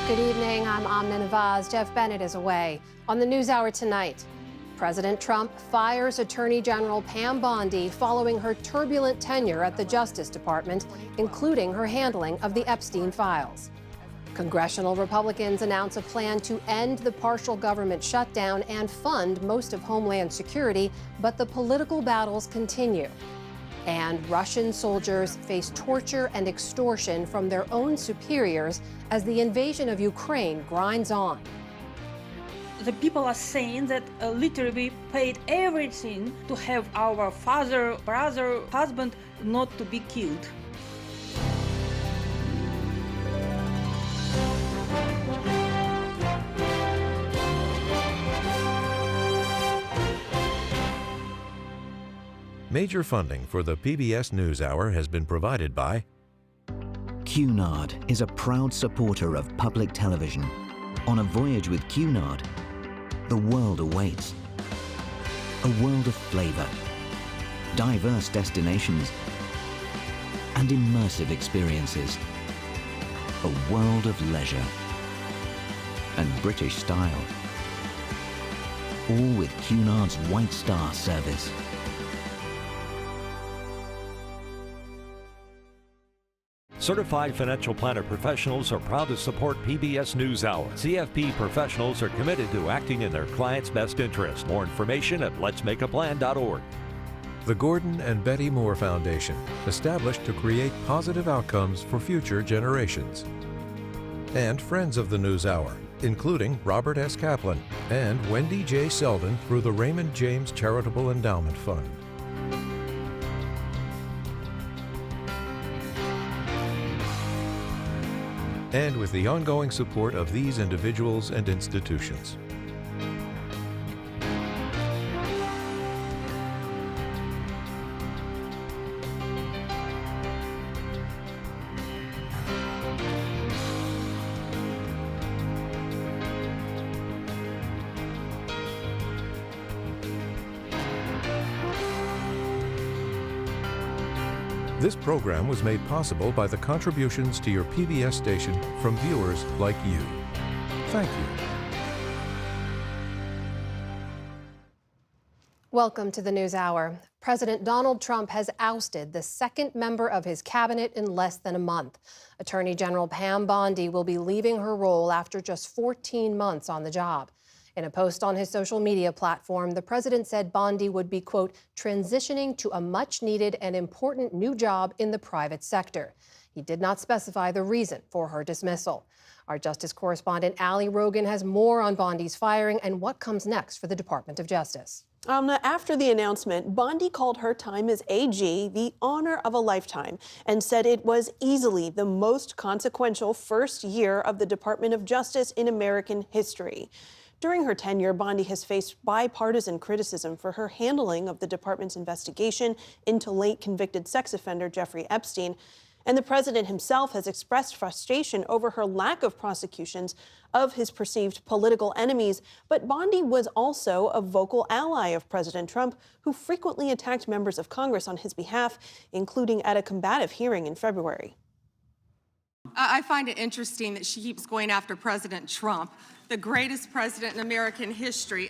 Good evening, I'm Amna Nawaz. Jeff Bennett is away. On the NewsHour tonight, President Trump fires Attorney General Pam Bondi following her turbulent tenure at the Justice Department, including her handling of the Epstein files. Congressional Republicans announce a plan to end the partial government shutdown and fund most of Homeland Security, but the political battles continue. And Russian soldiers face torture and extortion from their own superiors as the invasion of Ukraine grinds on. The people are saying that literally paid everything to have our father, brother, husband not to be killed. Major funding for the PBS News Hour has been provided by Cunard is a proud supporter of public television. On a voyage with Cunard, the world awaits. A world of flavor, diverse destinations, and immersive experiences. A world of leisure and British style. All with Cunard's White Star service. Certified financial planner professionals are proud to support PBS NewsHour. CFP professionals are committed to acting in their clients' best interest. More information at letsmakeaplan.org. the Gordon and Betty Moore Foundation, established to create positive outcomes for future generations. And friends of the NewsHour, including Robert S. Kaplan and Wendy J. Selden through the Raymond James Charitable Endowment Fund. And with the ongoing support of these individuals and institutions. This program was made possible by the contributions to your PBS station from viewers like you. Thank you. Welcome to the NewsHour. President Donald Trump has ousted the second member of his cabinet in less than a month. Attorney General Pam Bondi will be leaving her role after just 14 months on the job. In a post on his social media platform, the president said Bondi would be, quote, transitioning to a much-needed and important new job in the private sector. He did not specify the reason for her dismissal. Our justice correspondent Ali Rogan has more on Bondi's firing and what comes next for the Department of Justice. After the announcement, Bondi called her time as AG the honor of a lifetime and said it was easily the most consequential first year of the Department of Justice in American history. During her tenure, Bondi has faced bipartisan criticism for her handling of the department's investigation into late convicted sex offender Jeffrey Epstein. And the president himself has expressed frustration over her lack of prosecutions of his perceived political enemies. But Bondi was also a vocal ally of President Trump, who frequently attacked members of Congress on his behalf, including at a combative hearing in February. I find it interesting that she keeps going after President Trump, the greatest president in American history.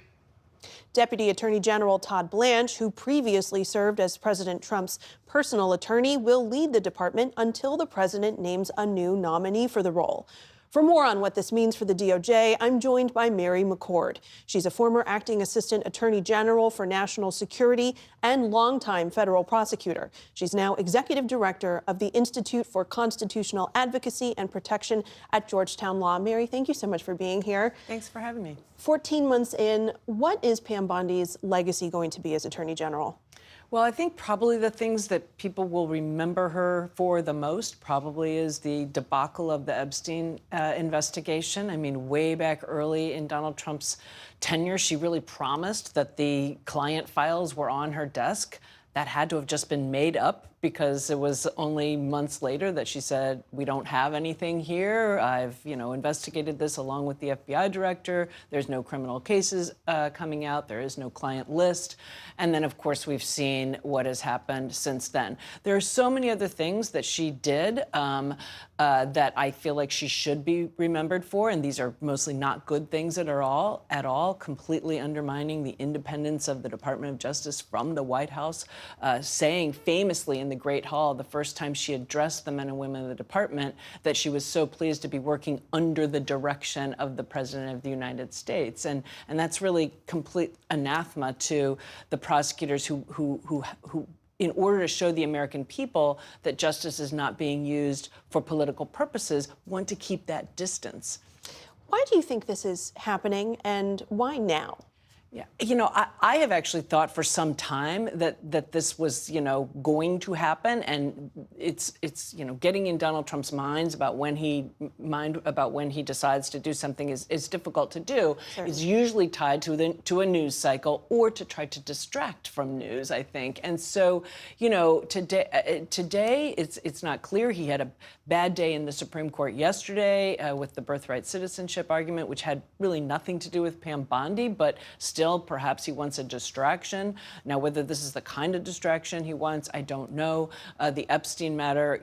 Deputy Attorney General Todd Blanche, who previously served as President Trump's personal attorney, will lead the department until the president names a new nominee for the role. For more on what this means for the DOJ, I'm joined by Mary McCord. She's a former acting assistant attorney general for national security and longtime federal prosecutor. She's now executive director of the Institute for Constitutional Advocacy and Protection at Georgetown Law. Mary, thank you so much for being here. Thanks for having me. 14 months in, what is Pam Bondi's legacy going to be as attorney general? Well, I think probably the things that people will remember her for the most probably is the debacle of the Epstein investigation. I mean, way back early in Donald Trump's tenure, she really promised that the client files were on her desk. That had to have just been made up because it was only months later that she said, we don't have anything here. I've, investigated this along with the FBI director. There's no criminal cases coming out. There is no client list. And then, of course, we've seen what has happened since then. There are so many other things that she did that I feel like she should be remembered for, and these are mostly not good things at all, completely undermining the independence of the Department of Justice from the White House, saying famously in the Great Hall the first time she addressed the men and women of the department that she was so pleased to be working under the direction of the President of the United States. And that's really complete anathema to the prosecutors who in order to show the American people that justice is not being used for political purposes, want to keep that distance. Why do you think this is happening, and why now? Yeah, I have actually thought for some time that this was, going to happen, and it's getting in Donald Trump's mind about when he decides to do something is difficult to do. Certainly. It's usually tied to a news cycle or to try to distract from news, I think. And so, today it's not clear. He had a bad day in the Supreme Court yesterday with the birthright citizenship argument, which had really nothing to do with Pam Bondi, but still. Perhaps he wants a distraction. Now, whether this is the kind of distraction he wants, I don't know. The Epstein matter,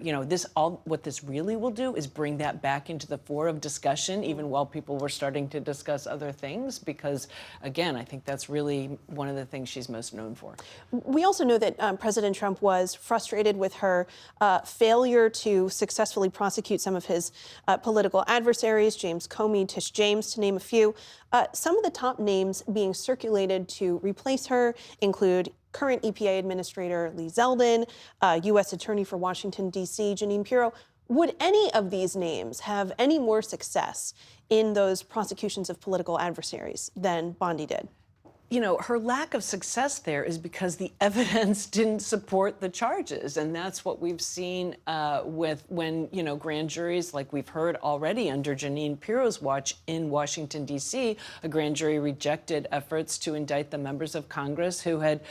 what this really will do is bring that back into the fore of discussion, even while people were starting to discuss other things, because, again, I think that's really one of the things she's most known for. We also know that President Trump was frustrated with her failure to successfully prosecute some of his political adversaries, James Comey, Tish James, to name a few. Some of the top names being circulated to replace her include current EPA Administrator Lee Zeldin, U.S. Attorney for Washington, D.C., Jeanine Pirro. Would any of these names have any more success in those prosecutions of political adversaries than Bondi did? Her lack of success there is because the evidence didn't support the charges. And that's what we've seen when grand juries, like we've heard already under Jeanine Pirro's watch in Washington, D.C., a grand jury rejected efforts to indict the members of Congress who had,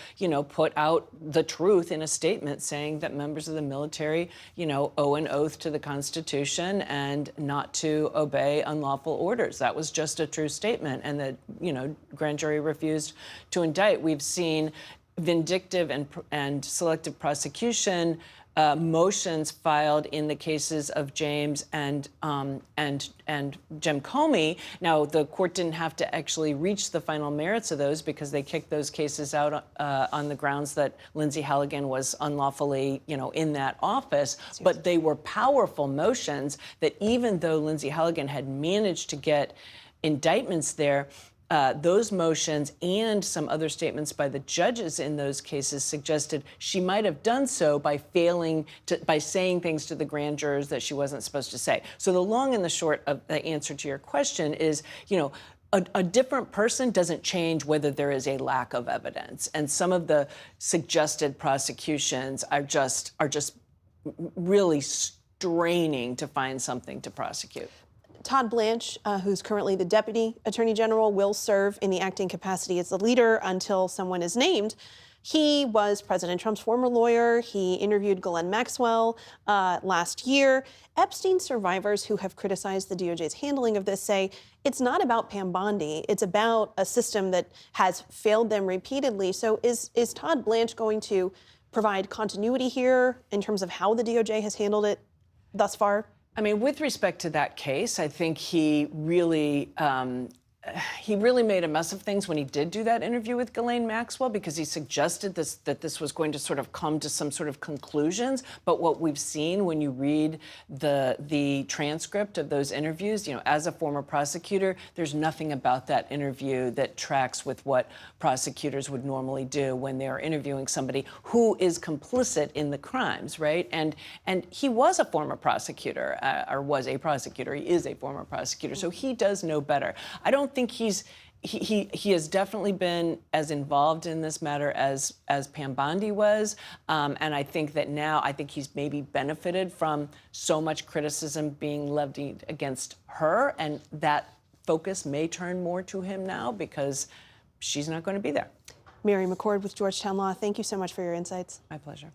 put out the truth in a statement saying that members of the military, owe an oath to the Constitution and not to obey unlawful orders. That was just a true statement. And the, grand jury refused to indict. We've seen vindictive and selective prosecution motions filed in the cases of James and Jim Comey. Now, the court didn't have to actually reach the final merits of those because they kicked those cases out on the grounds that Lindsay Halligan was unlawfully, in that office. But they were powerful motions that even though Lindsay Halligan had managed to get indictments there, those motions and some other statements by the judges in those cases suggested she might have done so by saying things to the grand jurors that she wasn't supposed to say. So the long and the short of the answer to your question is, a different person doesn't change whether there is a lack of evidence. And some of the suggested prosecutions are just really straining to find something to prosecute. Todd Blanche, who's currently the Deputy Attorney General, will serve in the acting capacity as the leader until someone is named. He was President Trump's former lawyer. He interviewed Ghislaine Maxwell last year. Epstein survivors who have criticized the DOJ's handling of this say it's not about Pam Bondi. It's about a system that has failed them repeatedly. So is Todd Blanche going to provide continuity here in terms of how the DOJ has handled it thus far? I mean, with respect to that case, I think he really made a mess of things when he did do that interview with Ghislaine Maxwell, because he suggested that this was going to sort of come to some sort of conclusions. But what we've seen when you read the transcript of those interviews, as a former prosecutor, there's nothing about that interview that tracks with what prosecutors would normally do when they are interviewing somebody who is complicit in the crimes, right? And he was a former prosecutor, or was a prosecutor. He is a former prosecutor, so he does know better. I don't think he has definitely been as involved in this matter as Pam Bondi was, and I think that now he's maybe benefited from so much criticism being levied against her, and that focus may turn more to him now because she's not going to be there. Mary McCord with Georgetown Law, thank you so much for your insights. My pleasure.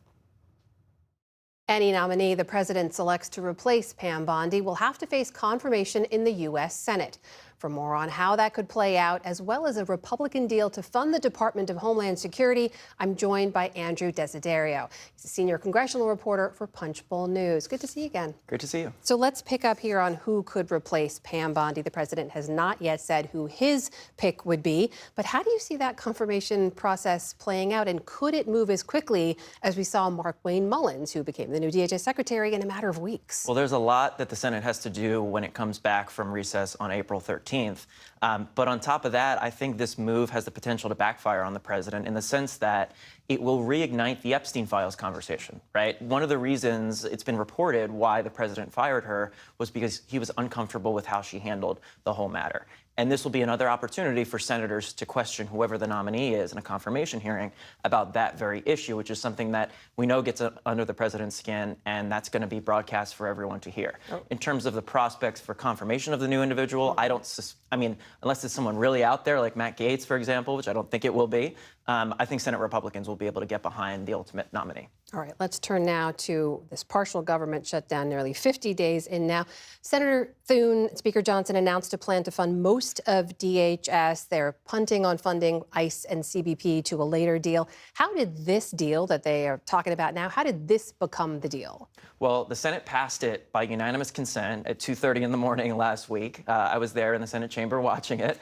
Any nominee the president selects to replace Pam Bondi will have to face confirmation in the U.S. Senate. For more on how that could play out, as well as a Republican deal to fund the Department of Homeland Security, I'm joined by Andrew Desiderio. He's a senior congressional reporter for Punchbowl News. Good to see you again. Great to see you. So let's pick up here on who could replace Pam Bondi. The president has not yet said who his pick would be, but how do you see that confirmation process playing out, and could it move as quickly as we saw Markwayne Mullins, who became the new DHS secretary, in a matter of weeks? Well, there's a lot that the Senate has to do when it comes back from recess on April 13th. But on top of that, I think this move has the potential to backfire on the president in the sense that it will reignite the Epstein files conversation, right? One of the reasons it's been reported why the president fired her was because he was uncomfortable with how she handled the whole matter. And this will be another opportunity for senators to question whoever the nominee is in a confirmation hearing about that very issue, which is something that we know gets under the president's skin, and that's going to be broadcast for everyone to hear. Oh. In terms of the prospects for confirmation of the new individual, I mean, unless it's someone really out there like Matt Gaetz, for example, which I don't think it will be, I think Senate Republicans will be able to get behind the ultimate nominee. All right, let's turn now to this partial government shutdown, nearly 50 days in now. Senator Thune, Speaker Johnson announced a plan to fund most of DHS. They're punting on funding ICE and CBP to a later deal. How did this deal that they are talking about now, how did this become the deal? Well, the Senate passed it by unanimous consent at 2:30 in the morning last week. I was there in the Senate chamber watching it.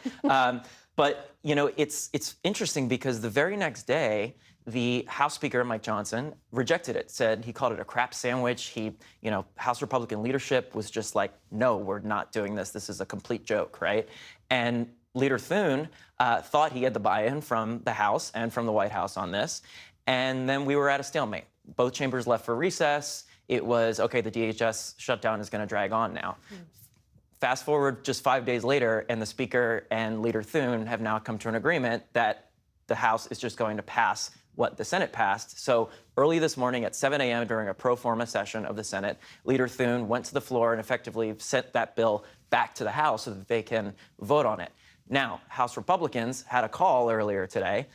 But, you know, it's interesting because the very next day, the House Speaker, Mike Johnson, rejected it, said he called it a crap sandwich. House Republican leadership was just like, no, we're not doing this. This is a complete joke, right? And Leader Thune thought he had the buy-in from the House and from the White House on this. And then we were at a stalemate. Both chambers left for recess. It was, okay, the DHS shutdown is going to drag on now. Fast forward just 5 days later, and the Speaker and Leader Thune have now come to an agreement that the House is just going to pass what the Senate passed. So early this morning at 7 a.m. during a pro forma session of the Senate, Leader Thune went to the floor and effectively sent that bill back to the House so that they can vote on it. Now, House Republicans had a call earlier today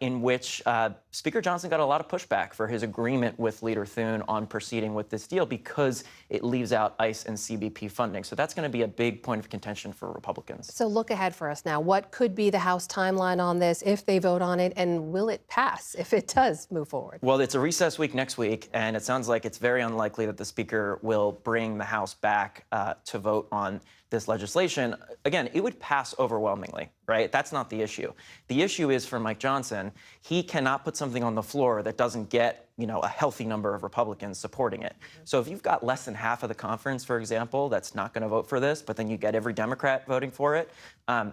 in which Speaker Johnson got a lot of pushback for his agreement with Leader Thune on proceeding with this deal because it leaves out ICE and CBP funding. So that's going to be a big point of contention for Republicans. So look ahead for us now. What could be the House timeline on this if they vote on it, and will it pass if it does move forward? Well, it's a recess week next week, and it sounds like it's very unlikely that the Speaker will bring the House back to vote on this legislation. Again, it would pass overwhelmingly, right? That's not the issue. The issue is for Mike Johnson, he cannot put something on the floor that doesn't get, a healthy number of Republicans supporting it. So if you've got less than half of the conference, for example, that's not going to vote for this, but then you get every Democrat voting for it,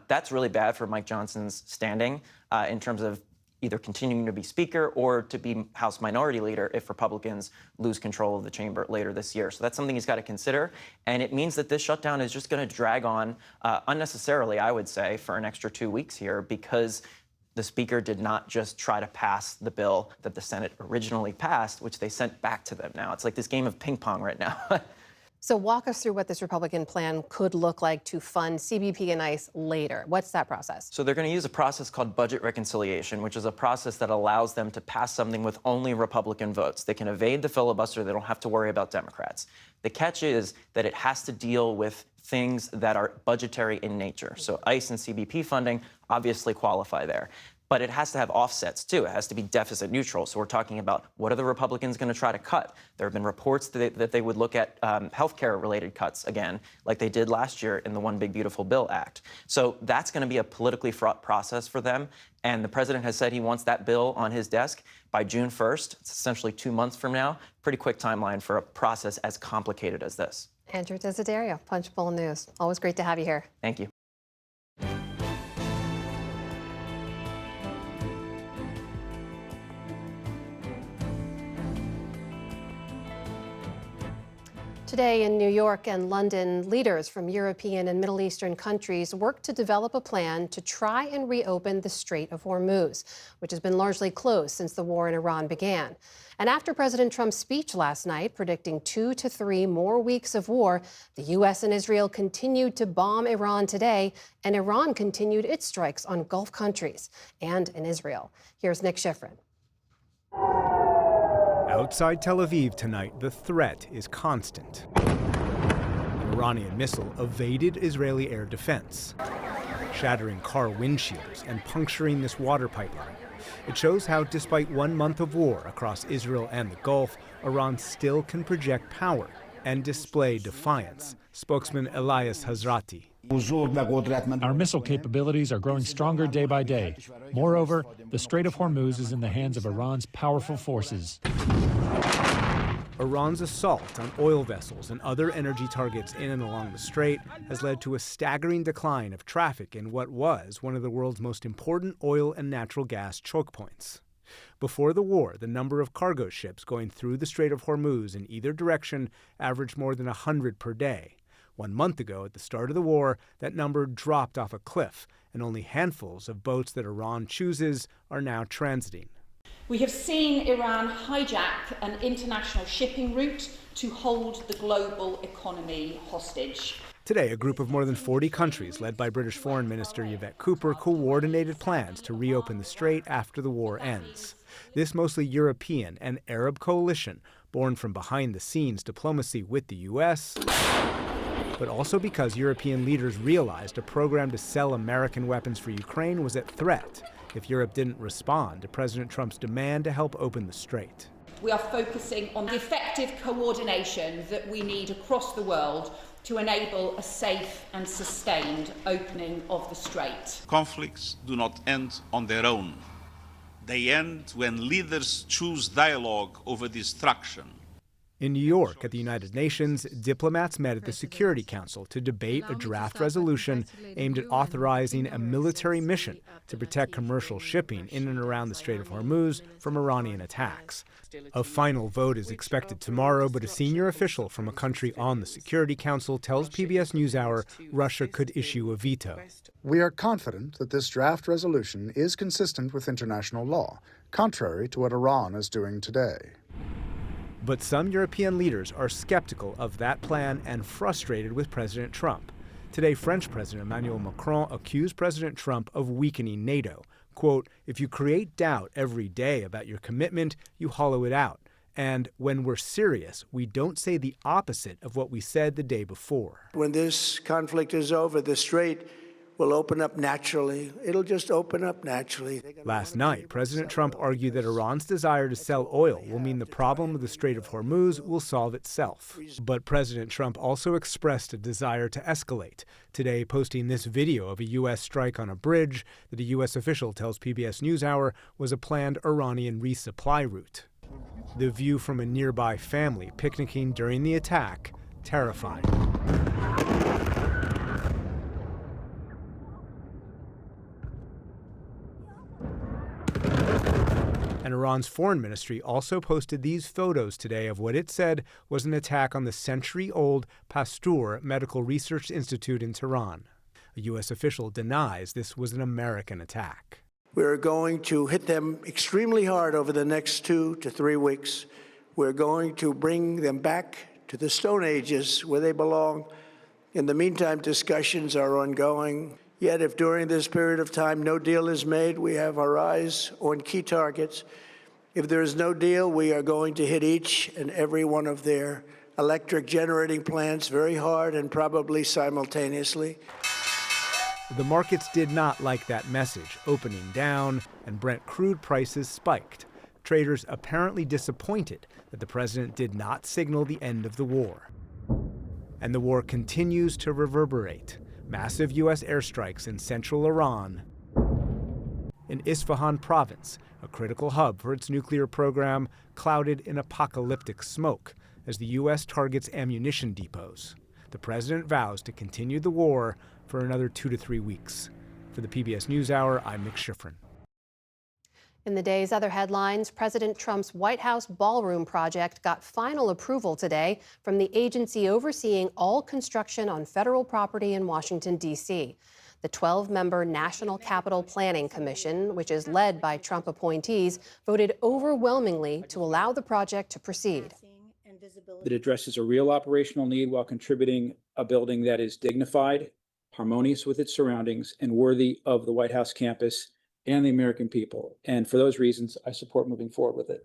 that's really bad for Mike Johnson's standing in terms of either continuing to be Speaker or to be House Minority Leader if Republicans lose control of the chamber later this year. So that's something he's got to consider. And it means that this shutdown is just going to drag on unnecessarily, I would say, for an extra 2 weeks here because the Speaker did not just try to pass the bill that the Senate originally passed, which they sent back to them now. It's like this game of ping pong right now. So walk us through what this Republican plan could look like to fund CBP and ICE later. What's that process? So they're going to use a process called budget reconciliation, which is a process that allows them to pass something with only Republican votes. They can evade the filibuster. They don't have to worry about Democrats. The catch is that it has to deal with things that are budgetary in nature. So ICE and CBP funding obviously qualify there. But it has to have offsets, too. It has to be deficit neutral. So we're talking about what are the Republicans going to try to cut? There have been reports that they would look at health care-related cuts again, like they did last year in the One Big Beautiful Bill Act. So that's going to be a politically fraught process for them. And the president has said he wants that bill on his desk by June 1st. It's essentially 2 months from now. Pretty quick timeline for a process as complicated as this. Andrew Desiderio, Punchbowl News. Always great to have you here. Thank you. Today in New York and London, leaders from European and Middle Eastern countries worked to develop a plan to try and reopen the Strait of Hormuz, which has been largely closed since the war in Iran began. And after President Trump's speech last night predicting 2 to 3 more weeks of war, the U.S. and Israel continued to bomb Iran today, and Iran continued its strikes on Gulf countries and in Israel. Here's Nick Schifrin. Outside Tel Aviv tonight, the threat is constant. An Iranian missile evaded Israeli air defense, shattering car windshields and puncturing this water pipeline. It shows how, despite 1 month of war across Israel and the Gulf, Iran still can project power and display defiance. Spokesman Elias Hazrati. Our missile capabilities are growing stronger day by day. Moreover, the Strait of Hormuz is in the hands of Iran's powerful forces. Iran's assault on oil vessels and other energy targets in and along the strait has led to a staggering decline of traffic in what was one of the world's most important oil and natural gas choke points. Before the war, the number of cargo ships going through the Strait of Hormuz in either direction averaged more than 100 per day. 1 month ago, at the start of the war, that number dropped off a cliff, and only handfuls of boats that Iran chooses are now transiting. We have seen Iran hijack an international shipping route to hold the global economy hostage. Today, a group of more than 40 countries, led by British Foreign Minister Yvette Cooper, coordinated plans to reopen the strait after the war ends. This mostly European and Arab coalition, born from behind-the-scenes diplomacy with the U.S., but also because European leaders realized a program to sell American weapons for Ukraine was at threat if Europe didn't respond to President Trump's demand to help open the strait. We are focusing on the effective coordination that we need across the world to enable a safe and sustained opening of the strait. Conflicts do not end on their own. They end when leaders choose dialogue over destruction. In New York, at the United Nations, diplomats met at the Security Council to debate a draft resolution aimed at authorizing a military mission to protect commercial shipping in and around the Strait of Hormuz from Iranian attacks. A final vote is expected tomorrow, but a senior official from a country on the Security Council tells PBS News Hour Russia could issue a veto. We are confident that this draft resolution is consistent with international law, contrary to what Iran is doing today. But some European leaders are skeptical of that plan and frustrated with President Trump. Today, French President Emmanuel Macron accused President Trump of weakening NATO. Quote, "If you create doubt every day about your commitment, you hollow it out. And when we're serious, we don't say the opposite of what we said the day before." When this conflict is over, the strait will open up naturally. It'll just open up naturally. Last night, President Trump argued that Iran's desire to sell oil will mean the problem of the Strait of Hormuz will solve itself. But President Trump also expressed a desire to escalate, today posting this video of a U.S. strike on a bridge that a U.S. official tells PBS NewsHour was a planned Iranian resupply route. The view from a nearby family picnicking during the attack, terrifying. And Iran's foreign ministry also posted these photos today of what it said was an attack on the century-old Pasteur Medical Research Institute in Tehran. A U.S. official denies this was an American attack. We're going to hit them extremely hard over the next 2 to 3 weeks. We're going to bring them back to the Stone Ages where they belong. In the meantime, discussions are ongoing. Yet if during this period of time no deal is made, we have our eyes on key targets. If there is no deal, we are going to hit each and every one of their electric generating plants very hard and probably simultaneously. The markets did not like that message, opening down, and Brent crude prices spiked. Traders apparently disappointed that the president did not signal the end of the war. And the war continues to reverberate. Massive U.S. airstrikes in central Iran. In Isfahan province, a critical hub for its nuclear program, clouded in apocalyptic smoke as the U.S. targets ammunition depots. The president vows to continue the war for another 2 to 3 weeks. For the PBS NewsHour, I'm Nick Schifrin. In the day's other headlines, President Trump's White House ballroom project got final approval today from the agency overseeing all construction on federal property in Washington, D.C. The 12-member National Capital Planning Commission, which is led by Trump appointees, voted overwhelmingly to allow the project to proceed. It addresses a real operational need while contributing a building that is dignified, harmonious with its surroundings, and worthy of the White House campus and the American people. And for those reasons, I support moving forward with it.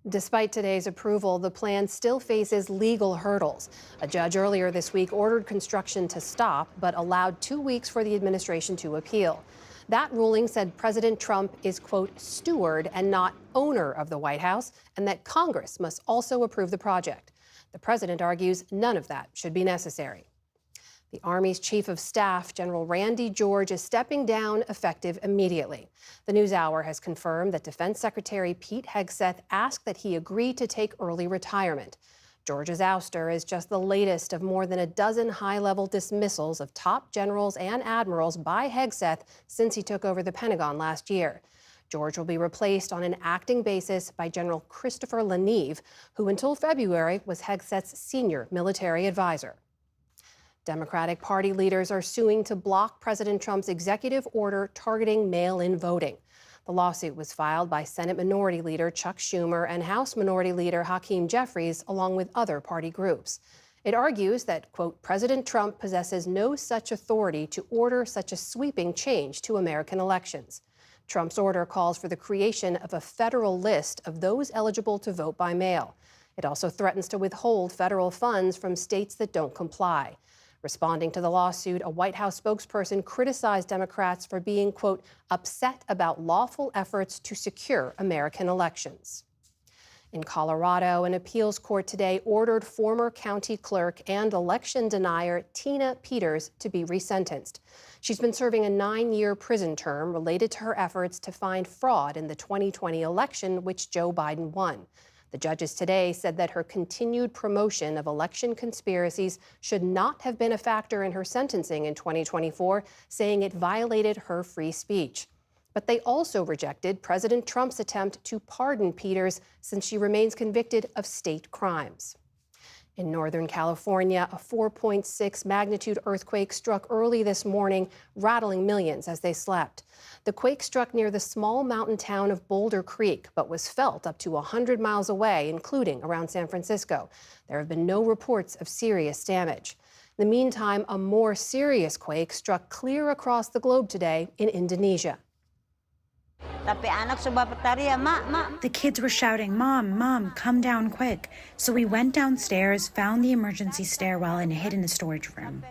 Despite today's approval, the plan still faces legal hurdles. A judge earlier this week ordered construction to stop, but allowed 2 weeks for the administration to appeal. That ruling said President Trump is, quote, steward and not owner of the White House, and that Congress must also approve the project. The president argues none of that should be necessary. The Army's Chief of Staff, General Randy George, is stepping down effective immediately. The NewsHour has confirmed that Defense Secretary Pete Hegseth asked that he agree to take early retirement. George's ouster is just the latest of more than a dozen high-level dismissals of top generals and admirals by Hegseth since he took over the Pentagon last year. George will be replaced on an acting basis by General Christopher Leneve, who until February was Hegseth's senior military advisor. Democratic Party leaders are suing to block President Trump's executive order targeting mail-in voting. The lawsuit was filed by Senate Minority Leader Chuck Schumer and House Minority Leader Hakeem Jeffries, along with other party groups. It argues that, quote, President Trump possesses no such authority to order such a sweeping change to American elections. Trump's order calls for the creation of a federal list of those eligible to vote by mail. It also threatens to withhold federal funds from states that don't comply. Responding to the lawsuit, a White House spokesperson criticized Democrats for being, quote, upset about lawful efforts to secure American elections. In Colorado, an appeals court today ordered former county clerk and election denier Tina Peters to be resentenced. She's been serving a 9-year prison term related to her efforts to find fraud in the 2020 election, which Joe Biden won. The judges today said that her continued promotion of election conspiracies should not have been a factor in her sentencing in 2024, saying it violated her free speech. But they also rejected President Trump's attempt to pardon Peters since she remains convicted of state crimes. In Northern California, a 4.6 magnitude earthquake struck early this morning, rattling millions as they slept. The quake struck near the small mountain town of Boulder Creek, but was felt up to 100 miles away, including around San Francisco. There have been no reports of serious damage. In the meantime, a more serious quake struck clear across the globe today in Indonesia. The kids were shouting, "Mom, Mom, come down quick." So we went downstairs, found the emergency stairwell, and hid in the storage room.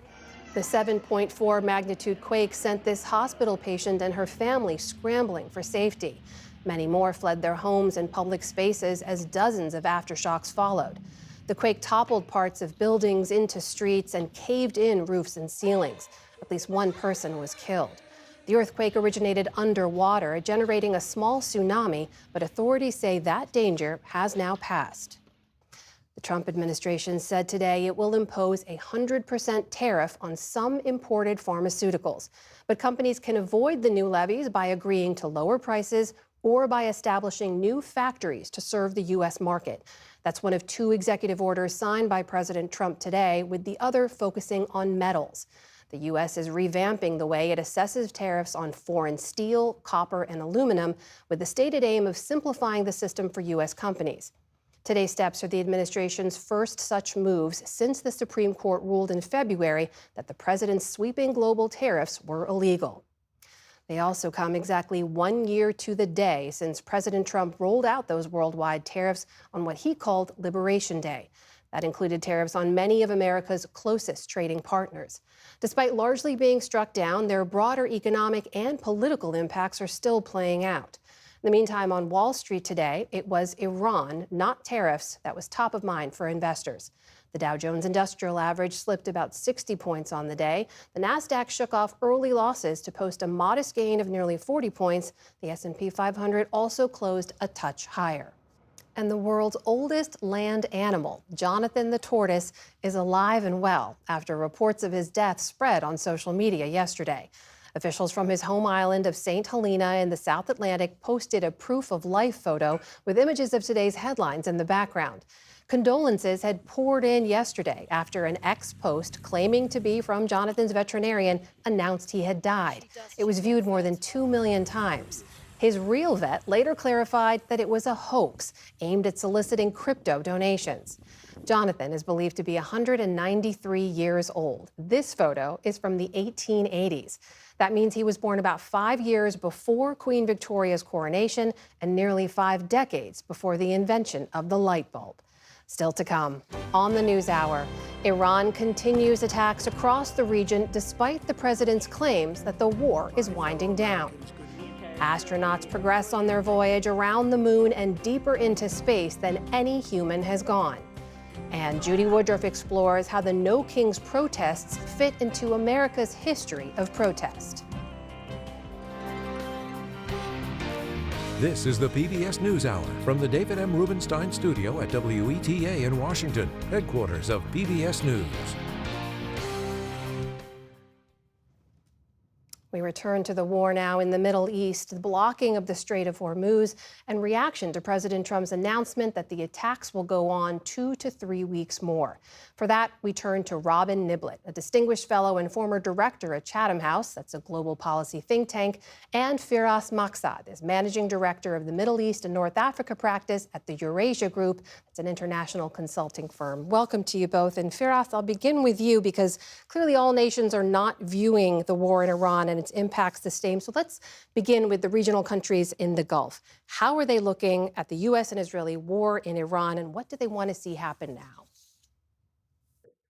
The 7.4 magnitude quake sent this hospital patient and her family scrambling for safety. Many more fled their homes and public spaces as dozens of aftershocks followed. The quake toppled parts of buildings into streets and caved in roofs and ceilings. At least one person was killed. The earthquake originated underwater, generating a small tsunami, but authorities say that danger has now passed. The Trump administration said today it will impose a 100% tariff on some imported pharmaceuticals. But companies can avoid the new levies by agreeing to lower prices or by establishing new factories to serve the U.S. market. That's one of 2 executive orders signed by President Trump today, with the other focusing on metals. The U.S. is revamping the way it assesses tariffs on foreign steel, copper, and aluminum, with the stated aim of simplifying the system for U.S. companies. Today's steps are the administration's first such moves since the Supreme Court ruled in February that the president's sweeping global tariffs were illegal. They also come exactly 1 year to the day since President Trump rolled out those worldwide tariffs on what he called Liberation Day. That included tariffs on many of America's closest trading partners. Despite largely being struck down, their broader economic and political impacts are still playing out. In the meantime, on Wall Street today, it was Iran, not tariffs, that was top of mind for investors. The Dow Jones Industrial Average slipped about 60 points on the day. The Nasdaq shook off early losses to post a modest gain of nearly 40 points. The S&P 500 also closed a touch higher. And the world's oldest land animal, Jonathan the tortoise, is alive and well after reports of his death spread on social media yesterday. Officials from his home island of St. Helena in the South Atlantic posted a proof of life photo with images of today's headlines in the background. Condolences had poured in yesterday after an ex-post claiming to be from Jonathan's veterinarian announced he had died. It was viewed more than 2 million times. His real vet later clarified that it was a hoax aimed at soliciting crypto donations. Jonathan is believed to be 193 years old. This photo is from the 1880s. That means he was born about 5 years before Queen Victoria's coronation and nearly 5 decades before the invention of the light bulb. Still to come, on the NewsHour, Iran continues attacks across the region despite the president's claims that the war is winding down. Astronauts progress on their voyage around the moon and deeper into space than any human has gone. And Judy Woodruff explores how the No Kings protests fit into America's history of protest. This is the PBS News Hour from the David M. Rubenstein Studio at WETA in Washington, headquarters of PBS News. We return to the war now in the Middle East, the blocking of the Strait of Hormuz, and reaction to President Trump's announcement that the attacks will go on 2 to 3 weeks more. For that, we turn to Robin Niblett, a distinguished fellow and former director at Chatham House, that's a global policy think tank, and Firas Maksad is managing director of the Middle East and North Africa practice at the Eurasia Group. It's an international consulting firm. Welcome to you both. And Firas, I'll begin with you because clearly all nations are not viewing the war in Iran and its impacts the same. So let's begin with the regional countries in the Gulf. How are they looking at the U.S. and Israeli war in Iran, and what do they want to see happen now?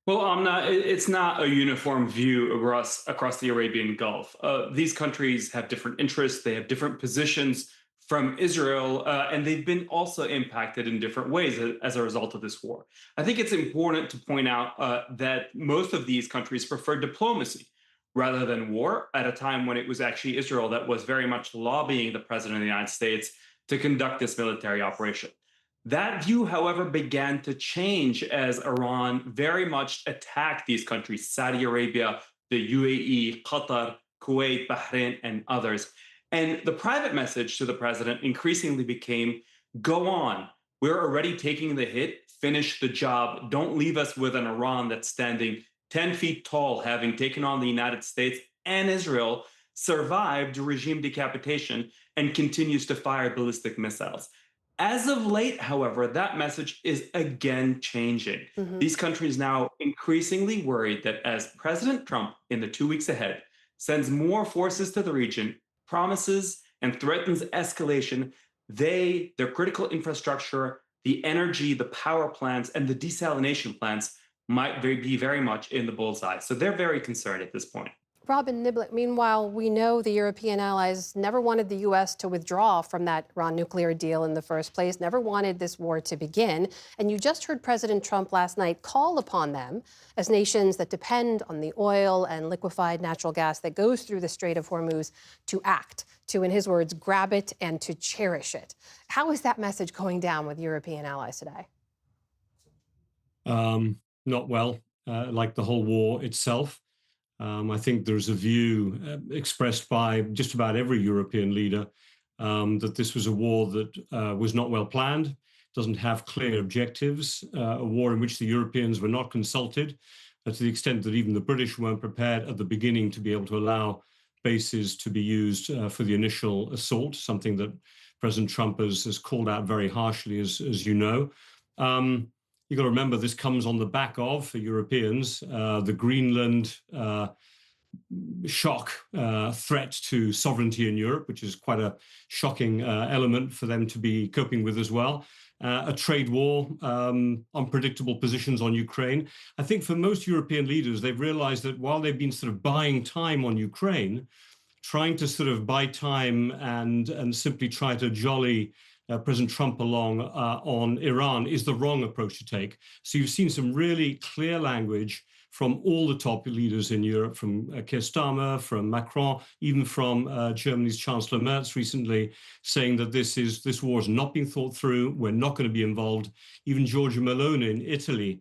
Well, it's not a uniform view across the Arabian Gulf. These countries have different interests. They have different positions from Israel, and they've been also impacted in different ways as a result of this war. I think it's important to point out that most of these countries prefer diplomacy rather than war at a time when it was actually Israel that was very much lobbying the president of the United States to conduct this military operation. That view, however, began to change as Iran very much attacked these countries, Saudi Arabia, the UAE, Qatar, Kuwait, Bahrain, and others. And the private message to the president increasingly became, go on, we're already taking the hit, finish the job, don't leave us with an Iran that's standing 10 feet tall, having taken on the United States and Israel, survived regime decapitation, and continues to fire ballistic missiles. As of late, however, that message is again changing. These countries now increasingly worried that as President Trump, in the 2 weeks ahead, sends more forces to the region, promises and threatens escalation, their critical infrastructure, the energy, the power plants, and the desalination plants might be very much in the bullseye. So they're very concerned at this point. Robin Niblett, meanwhile, we know the European allies never wanted the U.S. to withdraw from that Iran nuclear deal in the first place, never wanted this war to begin. And you just heard President Trump last night call upon them, as nations that depend on the oil and liquefied natural gas that goes through the Strait of Hormuz, to act, to, in his words, grab it and to cherish it. How is that message going down with European allies today? Not well, like the whole war itself. I think there's a view expressed by just about every European leader that this was a war that was not well planned, doesn't have clear objectives, a war in which the Europeans were not consulted, to the extent that even the British weren't prepared at the beginning to be able to allow bases to be used for the initial assault, something that President Trump has called out very harshly, as you know. You've got to remember this comes on the back of, for Europeans, the Greenland shock threat to sovereignty in Europe, which is quite a shocking element for them to be coping with as well. A trade war, unpredictable positions on Ukraine. I think for most European leaders, they've realized that while they've been sort of buying time on Ukraine, trying to sort of buy time and simply try to jolly President Trump along on Iran is the wrong approach to take. So you've seen some really clear language from all the top leaders in Europe, from Keir Starmer, from Macron, even from Germany's Chancellor Merz recently, saying that this war has not been thought through. We're not going to be involved. Even Giorgia Meloni in Italy,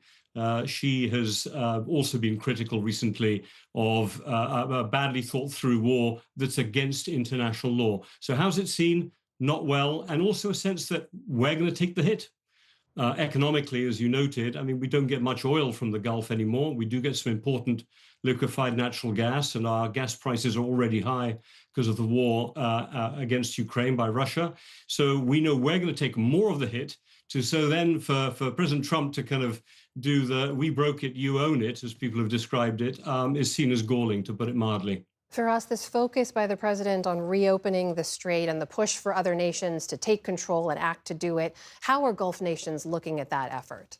she has also been critical recently of a badly thought through war that's against international law. So how's it seen? Not well, and also a sense that we're going to take the hit. Economically, as you noted, I mean, we don't get much oil from the Gulf anymore. We do get some important liquefied natural gas, and our gas prices are already high because of the war against Ukraine by Russia. So we know we're going to take more of the hit So then for President Trump to kind of do the "we broke it, you own it," as people have described it, is seen as galling, to put it mildly. For us, this focus by the president on reopening the strait and the push for other nations to take control and act to do it, how are Gulf nations looking at that effort?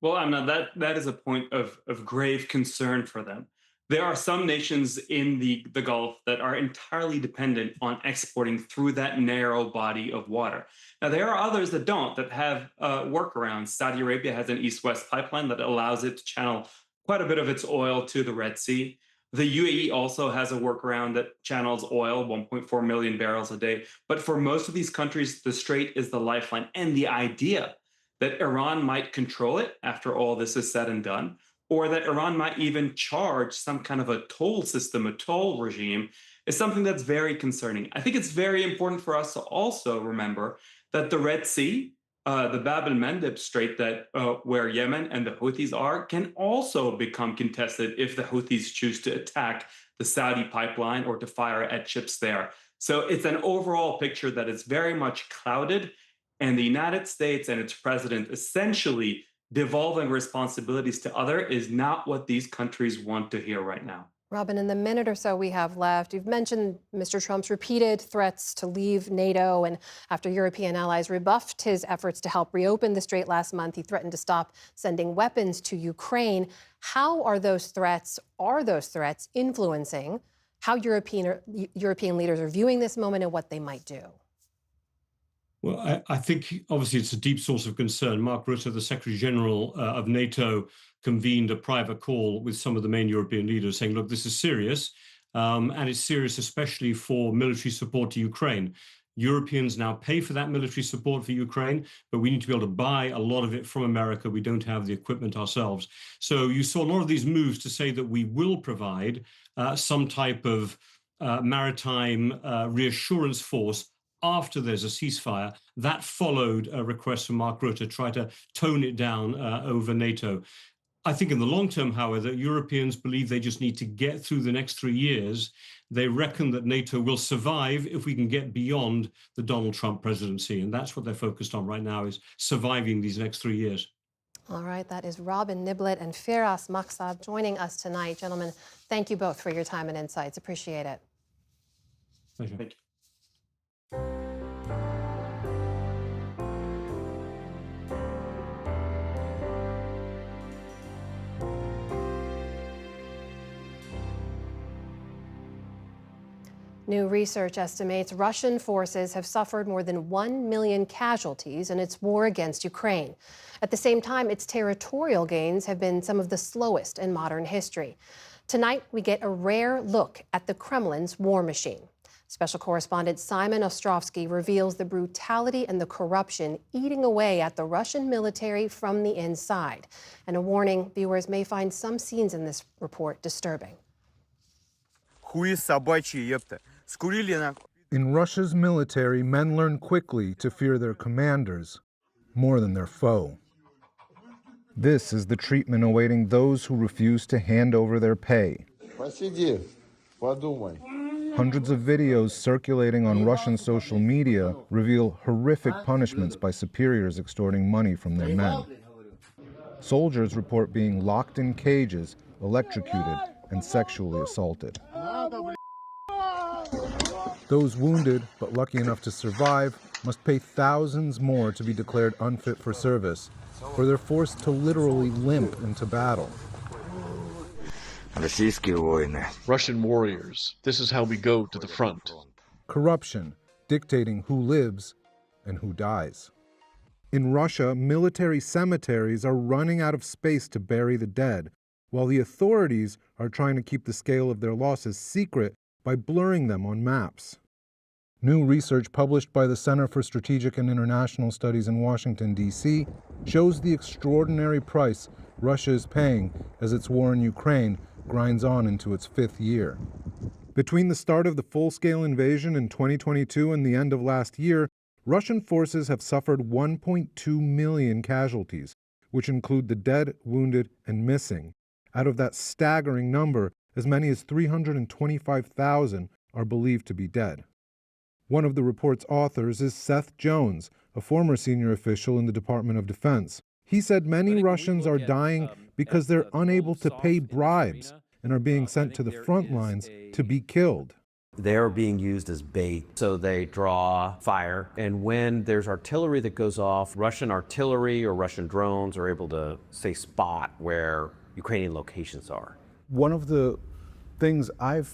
Well, Amna, that is a point of grave concern for them. There are some nations in the Gulf that are entirely dependent on exporting through that narrow body of water. Now, there are others that don't, that have workarounds. Saudi Arabia has an east-west pipeline that allows it to channel quite a bit of its oil to the Red Sea. The UAE also has a workaround that channels oil, 1.4 million barrels a day. But for most of these countries, the strait is the lifeline. And the idea that Iran might control it after all this is said and done, or that Iran might even charge some kind of a toll system, a toll regime, is something that's very concerning. I think it's very important for us to also remember that the Red Sea, the Bab el-Mandeb Strait, that where Yemen and the Houthis are, can also become contested if the Houthis choose to attack the Saudi pipeline or to fire at ships there. So it's an overall picture that is very much clouded, and the United States and its president essentially devolving responsibilities to others is not what these countries want to hear right now. Robin, in the minute or so we have left, you've mentioned Mr. Trump's repeated threats to leave NATO, and after European allies rebuffed his efforts to help reopen the strait last month, he threatened to stop sending weapons to Ukraine. How are those threats influencing how European leaders are viewing this moment and what they might do? Well, I think obviously it's a deep source of concern. Mark Rutte, the Secretary General of NATO, convened a private call with some of the main European leaders saying, look, this is serious, and it's serious especially for military support to Ukraine. Europeans now pay for that military support for Ukraine, but we need to be able to buy a lot of it from America. We don't have the equipment ourselves. So you saw a lot of these moves to say that we will provide some type of maritime reassurance force after there's a ceasefire. That followed a request from Mark Rutte to try to tone it down over NATO. I think in the long term, however, Europeans believe they just need to get through the next 3 years. They reckon that NATO will survive if we can get beyond the Donald Trump presidency. And that's what they're focused on right now, is surviving these next 3 years. All right, that is Robin Niblett and Firas Maksab joining us tonight. Gentlemen, thank you both for your time and insights. Appreciate it. Pleasure. Thank you. New research estimates Russian forces have suffered more than 1 million casualties in its war against Ukraine. At the same time, its territorial gains have been some of the slowest in modern history. Tonight, we get a rare look at the Kremlin's war machine. Special correspondent Simon Ostrovsky reveals the brutality and the corruption eating away at the Russian military from the inside. And a warning, viewers may find some scenes in this report disturbing. In Russia's military, men learn quickly to fear their commanders more than their foe. This is the treatment awaiting those who refuse to hand over their pay. Hundreds of videos circulating on Russian social media reveal horrific punishments by superiors extorting money from their men. Soldiers report being locked in cages, electrocuted, and sexually assaulted. Those wounded, but lucky enough to survive, must pay thousands more to be declared unfit for service, or they're forced to literally limp into battle. Russian warriors, this is how we go to the front. Corruption, dictating who lives and who dies. In Russia, military cemeteries are running out of space to bury the dead, while the authorities are trying to keep the scale of their losses secret by blurring them on maps. New research published by the Center for Strategic and International Studies in Washington, D.C., shows the extraordinary price Russia is paying as its war in Ukraine grinds on into its 5th year. Between the start of the full-scale invasion in 2022 and the end of last year, Russian forces have suffered 1.2 million casualties, which include the dead, wounded, and missing. Out of that staggering number, as many as 325,000 are believed to be dead. One of the report's authors is Seth Jones, a former senior official in the Department of Defense. He said many Russians are dying because they're unable to pay bribes and are being sent to the front lines to be killed. They're being used as bait, so they draw fire. And when there's artillery that goes off, Russian artillery or Russian drones are able to, say, spot where Ukrainian locations are. One of the things I've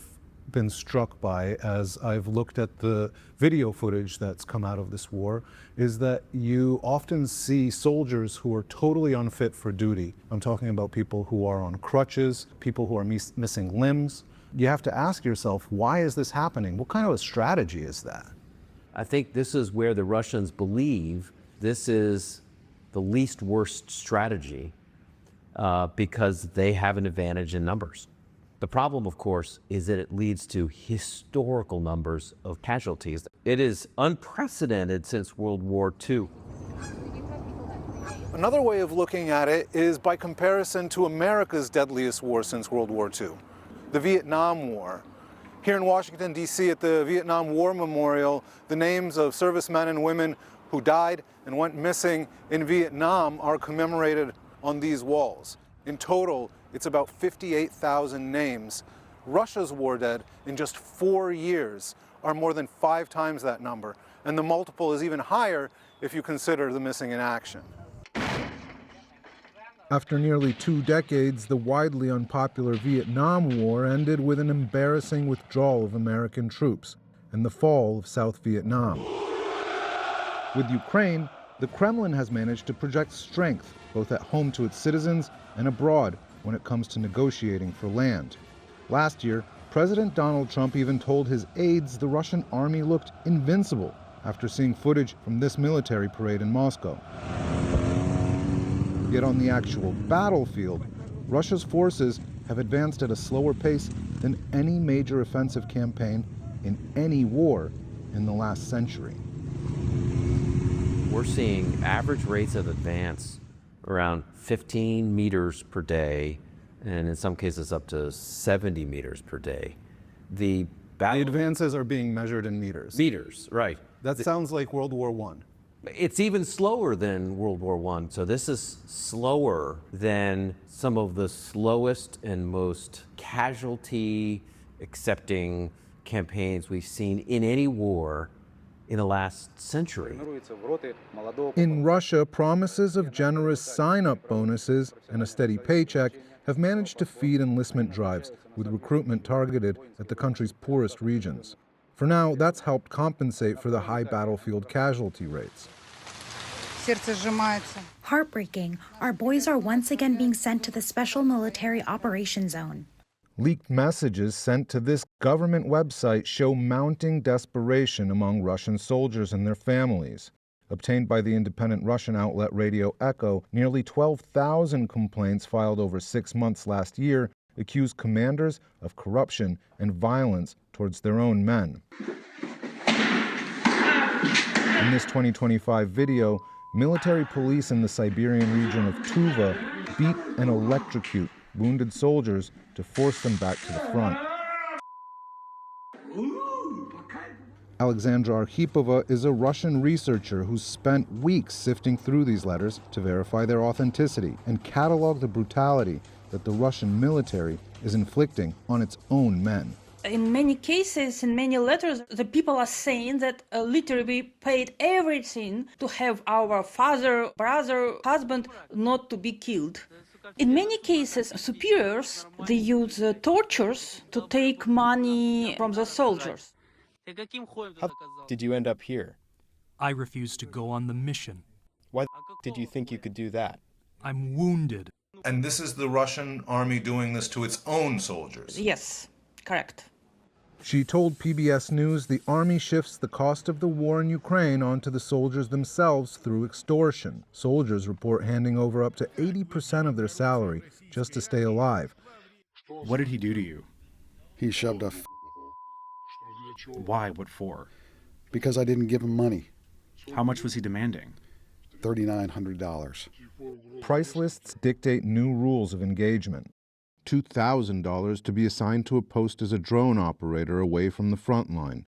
been struck by as I've looked at the video footage that's come out of this war is that you often see soldiers who are totally unfit for duty. I'm talking about people who are on crutches, people who are missing limbs. You have to ask yourself, why is this happening? What kind of a strategy is that? I think this is where the Russians believe this is the least worst strategy because they have an advantage in numbers. The problem, of course, is that it leads to historical numbers of casualties. It is unprecedented since World War II. Another way of looking at it is by comparison to America's deadliest war since World War II, the Vietnam War. Here in Washington, D.C., at the Vietnam War Memorial, the names of servicemen and women who died and went missing in Vietnam are commemorated on these walls. In total, it's about 58,000 names. Russia's war dead in just 4 years are more than 5 times that number, and the multiple is even higher if you consider the missing in action. After nearly 2 decades, the widely unpopular Vietnam War ended with an embarrassing withdrawal of American troops and the fall of South Vietnam. With Ukraine, the Kremlin has managed to project strength both at home to its citizens and abroad when it comes to negotiating for land. Last year, President Donald Trump even told his aides the Russian army looked invincible after seeing footage from this military parade in Moscow. Yet on the actual battlefield, Russia's forces have advanced at a slower pace than any major offensive campaign in any war in the last century. We're seeing average rates of advance around 15 meters per day, and in some cases up to 70 meters per day. The advances are being measured in meters. Meters, right. That sounds like World War I. It's even slower than World War I, so this is slower than some of the slowest and most casualty-accepting campaigns we've seen in any war in the last century. In Russia, promises of generous sign-up bonuses and a steady paycheck have managed to feed enlistment drives, with recruitment targeted at the country's poorest regions. For now, that's helped compensate for the high battlefield casualty rates. Heartbreaking. Our boys are once again being sent to the Special Military Operations Zone. Leaked messages sent to this government website show mounting desperation among Russian soldiers and their families. Obtained by the independent Russian outlet Radio Echo, nearly 12,000 complaints filed over 6 months last year accuse commanders of corruption and violence towards their own men. In this 2025 video, military police in the Siberian region of Tuva beat and electrocute wounded soldiers to force them back to the front. Alexandra Arkhipova is a Russian researcher who spent weeks sifting through these letters to verify their authenticity and catalog the brutality that the Russian military is inflicting on its own men. In many cases, in many letters, the people are saying that literally we paid everything to have our father, brother, husband not to be killed. In many cases, superiors, they use tortures to take money from the soldiers. How did you end up here? I refused to go on the mission. Why did you think you could do that? I'm wounded. And this is the Russian army doing this to its own soldiers? Yes, correct. She told PBS News the army shifts the cost of the war in Ukraine onto the soldiers themselves through extortion. Soldiers report handing over up to 80% of their salary just to stay alive. What did he do to you? He shoved a Why? What for? because I didn't give him money. How much was he demanding? $3,900. Price lists dictate new rules of engagement. $2,000 to be assigned to a post as a drone operator away from the front line.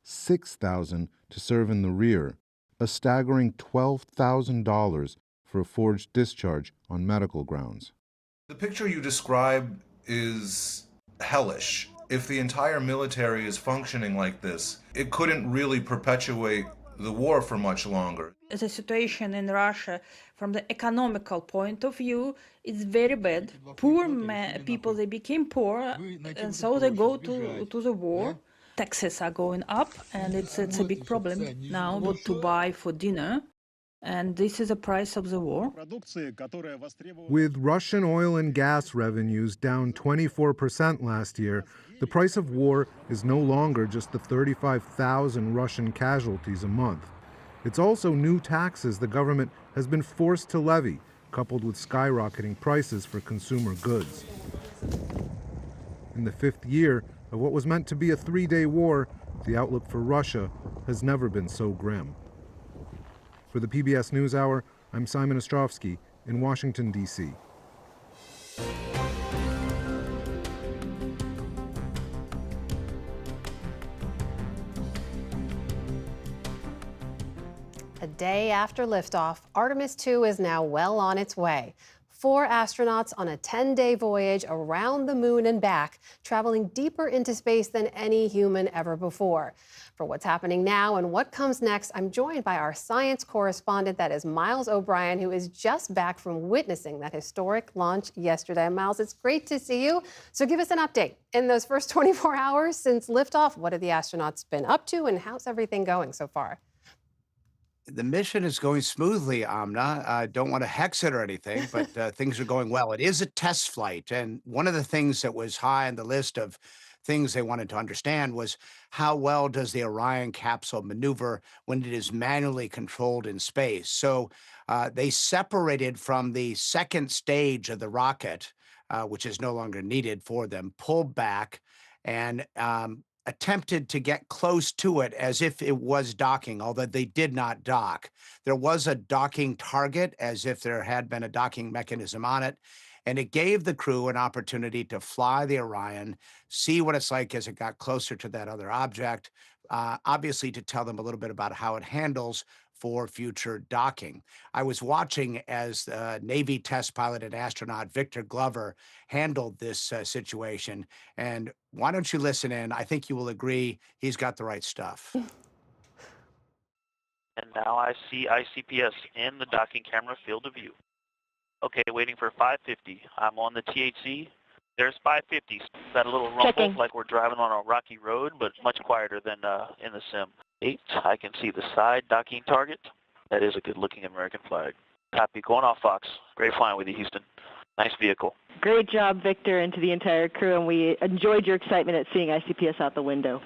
$6,000 to serve in the rear, a staggering $12,000 for a forged discharge on medical grounds. The picture you describe is hellish. If the entire military is functioning like this, it couldn't really perpetuate the war for much longer. The situation in Russia, from the economical point of view, is very bad. Poor people, they became poor, and so they go to the war. Taxes are going up, and it's a big problem now what to buy for dinner. And this is the price of the war. With Russian oil and gas revenues down 24% last year, the price of war is no longer just the 35,000 Russian casualties a month. It's also new taxes the government has been forced to levy, coupled with skyrocketing prices for consumer goods. In the fifth year of what was meant to be a three-day war, the outlook for Russia has never been so grim. For the PBS News Hour, I'm Simon Ostrovsky in Washington, D.C. A day after liftoff, Artemis II is now well on its way. 4 astronauts on a 10-day voyage around the moon and back, traveling deeper into space than any human ever before. For what's happening now and what comes next, I'm joined by our science correspondent, that is Miles O'Brien, who is just back from witnessing that historic launch yesterday. Miles, it's great to see you. So give us an update. In those first 24 hours since liftoff, what have the astronauts been up to and how's everything going so far? The mission is going smoothly, Amna. I don't want to hex it or anything, but things are going well. It is a test flight. And one of the things that was high on the list of things they wanted to understand was how well does the Orion capsule maneuver when it is manually controlled in space. So they separated from the second stage of the rocket, which is no longer needed for them, pulled back and attempted to get close to it as if it was docking, although they did not dock. There was a docking target as if there had been a docking mechanism on it, and it gave the crew an opportunity to fly the Orion, see what it's like as it got closer to that other object, obviously to tell them a little bit about how it handles for future docking. I was watching as Navy test pilot and astronaut Victor Glover handled this situation. And why don't you listen in? I think you will agree he's got the right stuff. And now I see ICPS in the docking camera field of view. Okay, waiting for 550. I'm on the THC. There's 550. Got a little rumble like we're driving on a rocky road, but much quieter than in the sim. 8, I can see the side docking target. That is a good-looking American flag. Copy. Going off, Fox. Great flying with you, Houston. Nice vehicle. Great job, Victor, and to the entire crew, and we enjoyed your excitement at seeing ICPS out the window.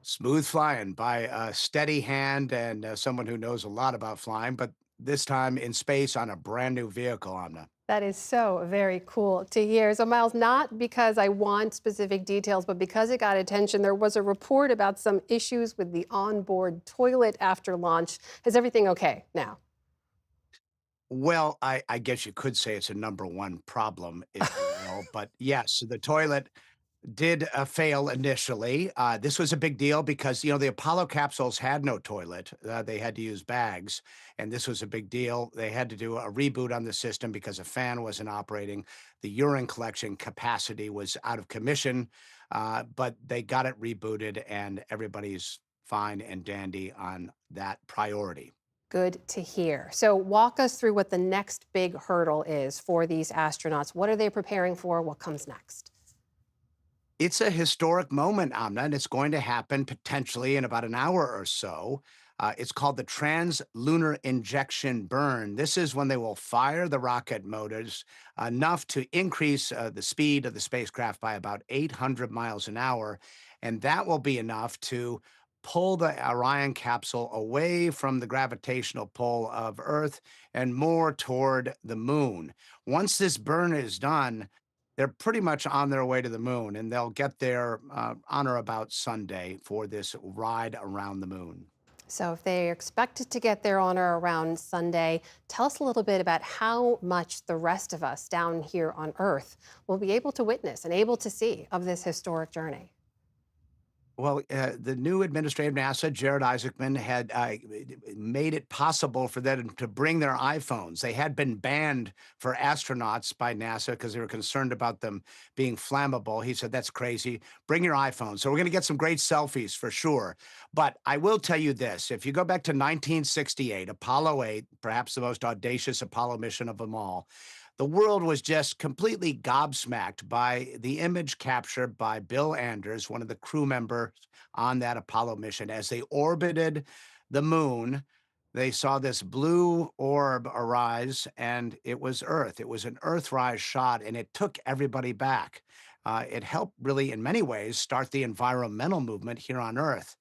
Smooth flying by a steady hand and someone who knows a lot about flying, but this time in space on a brand new vehicle, Amna. That is so very cool to hear. So Miles, not because I want specific details, but because it got attention, there was a report about some issues with the onboard toilet after launch. Is everything okay now? Well, I guess you could say it's a #1 problem, if you will. But yes, the toilet did fail initially. This was a big deal because, the Apollo capsules had no toilet. They had to use bags, and this was a big deal. They had to do a reboot on the system because a fan wasn't operating. The urine collection capacity was out of commission, but they got it rebooted, and everybody's fine and dandy on that priority. Good to hear. So walk us through what the next big hurdle is for these astronauts. What are they preparing for? What comes next? It's a historic moment, Amna, and it's going to happen potentially in about an hour or so. It's called the Trans-Lunar Injection Burn. This is when they will fire the rocket motors enough to increase the speed of the spacecraft by about 800 miles an hour, and that will be enough to pull the Orion capsule away from the gravitational pull of Earth and more toward the moon. Once this burn is done, they're pretty much on their way to the moon, and they'll get there on or about Sunday for this ride around the moon. So if they're expected to get there on or around Sunday, tell us a little bit about how much the rest of us down here on Earth will be able to witness and able to see of this historic journey. Well, the new administrator of NASA, Jared Isaacman, had made it possible for them to bring their iPhones. They had been banned for astronauts by NASA because they were concerned about them being flammable. He said, that's crazy. Bring your iPhone. So we're going to get some great selfies for sure. But I will tell you this. If you go back to 1968, Apollo 8, perhaps the most audacious Apollo mission of them all, the world was just completely gobsmacked by the image captured by Bill Anders, one of the crew members on that Apollo mission. As they orbited the moon, they saw this blue orb arise, and it was Earth. It was an Earthrise shot, and it took everybody back. It helped really, in many ways, start the environmental movement here on Earth.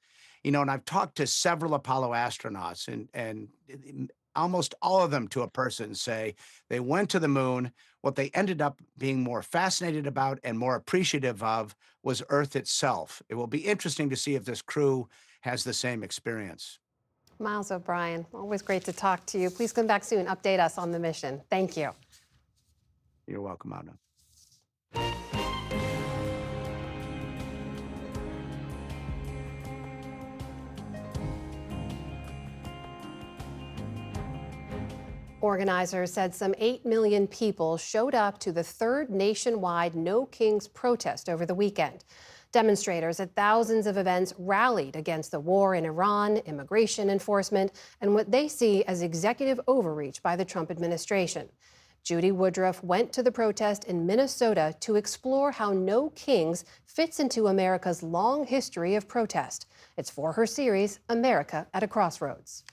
You know, and I've talked to several Apollo astronauts, and almost all of them to a person say they went to the moon. What they ended up being more fascinated about and more appreciative of was Earth itself. It will be interesting to see if this crew has the same experience. Miles O'Brien, always great to talk to you. Please come back soon. Update us on the mission. Thank you. You're welcome, Anna. Organizers said some 8 million people showed up to the third nationwide No Kings protest over the weekend. Demonstrators at thousands of events rallied against the war in Iran, immigration enforcement, and what they see as executive overreach by the Trump administration. Judy Woodruff went to the protest in Minnesota to explore how No Kings fits into America's long history of protest. It's for her series, America at a Crossroads.